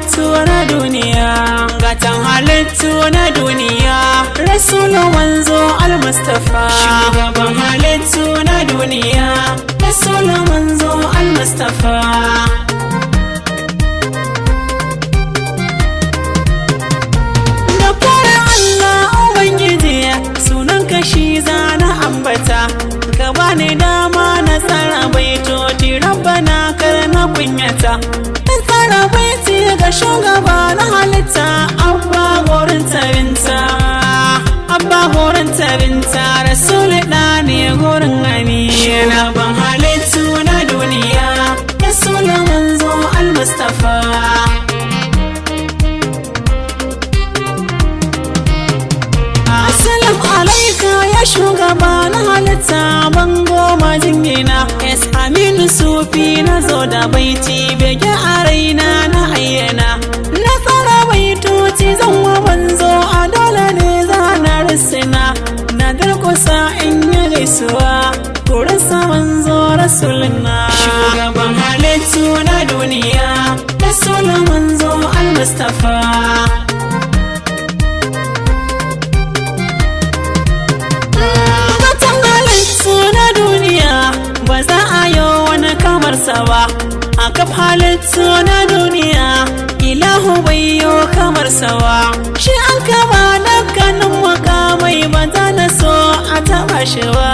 halittu na duniya, gatan halittu na duniya, Rasulun manzo al-Mustafa. Shugaban halittu na duniya, Rasulun manzo al-Mustafa. Da fara Allah Ubangiji, sunan kashi zana ambata, gaba ne dama na tsara baitoti, rabbana kar na kunyata. Tsara baiti ga shugaba na halitta, abba gorin tabinta, abba gorin tabinta, Rasul da ne gorin gani. Shugaban halittu na duniya, Rasul manzo al-Mustafa. Assalamu alaika ya shugaba na halitta, bango majingina. Yes, Aminu Sufi na zo da baiti, bege a raina na ayyana. Na tsara baitoci zan wa banzo, a dole ne zana risina. Na durkusa in yi gaisuwa, kurinsa manzo Rasulina. Shugaban halittu na duniya, Rasulun manzo al-Mustafa. Ba za a yi wani kamar sa ba, a kaf halittu na duniya, ilahu bai yi kamar sa ba. Shi an kama dukkanin makamai, ba za na so a taɓa shi ba,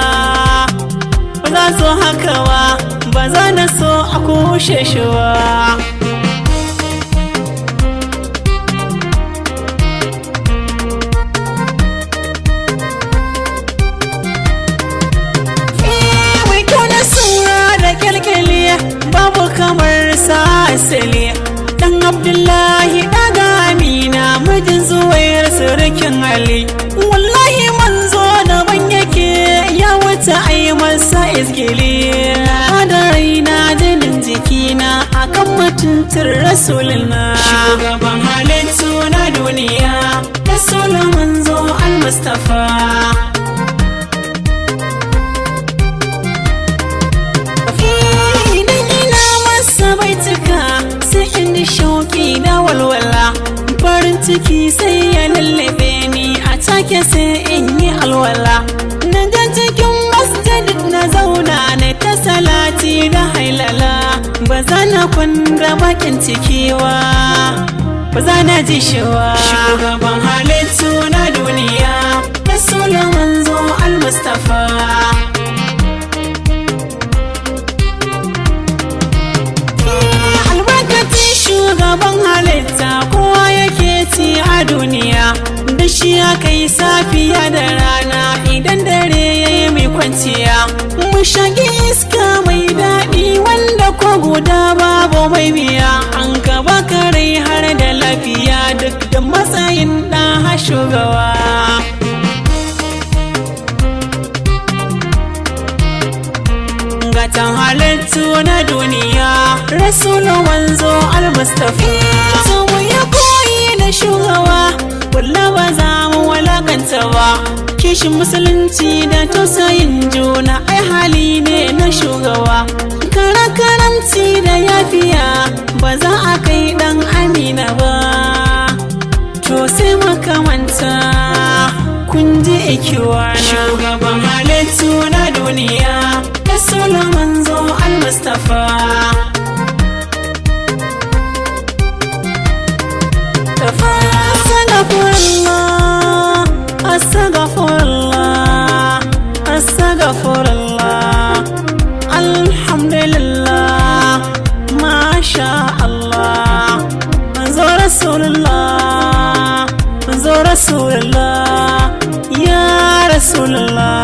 ba za so haka ba, ba za na so a kushe shi ba. Babu kamar sa asali, dan Abdullahi daga Amina, mijin Zuwair surukin Ali. Wallahi manzo daban yake, ya wuce ai masa izgili. Da raina jinin jikina akan mutuntar Rasulina. Shugaban halittu na duniya, Rasulun manzo al-Mustafa. Shauki da walwala, farin ciki sai ya lallabe ni, a take sai in yi alwala. Na ga cikin masjid na zauna na ta salati da hailala, ba za na kwanda bakin ciki wa, ba za na ji shi wa. Shugaban halittu na duniya, Rasulun manzo al-Mustafa. Shugaban halitta kowa yake ci a duniya, da shi aka yi safiya da rana, idan dare ya yi mai kwanciya. Mu shagi iska mai daɗi, wanda ko guda babu mai biya. An gaba kare har da lafiya, duk da matsayin ɗan shugaba. Gatan halittu na duniya, Rasulun manzo al-Mustafa. So mu ya koyi da shugaba, walla ba za mu walakanta ba. Kishin musulunci da tausayin juna, ai hali ne na shugaba. Karamci da yafiya, ba za a kai dan Amina ba. To sai makamanta, kun ji ikiwa. Shugaban halittu na duniya, Rasulun manzo al-Mustafa. Astaghfirullah, astaghfirullah, astaghfirullah. Alhamdulillah, masha Allah. Manzo Rasulullah, manzo Rasulullah, ya Rasulullah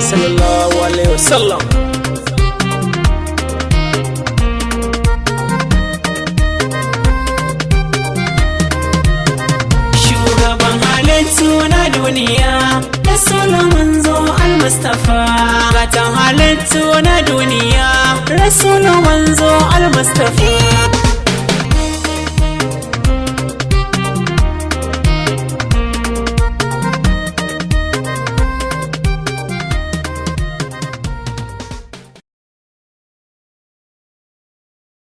sallallahu alaihi wasallam. Shugaban halittu na duniya, Rasulun manzo al-Mustafa. Gatan halittu na duniya, Rasulun manzo al-Mustafa.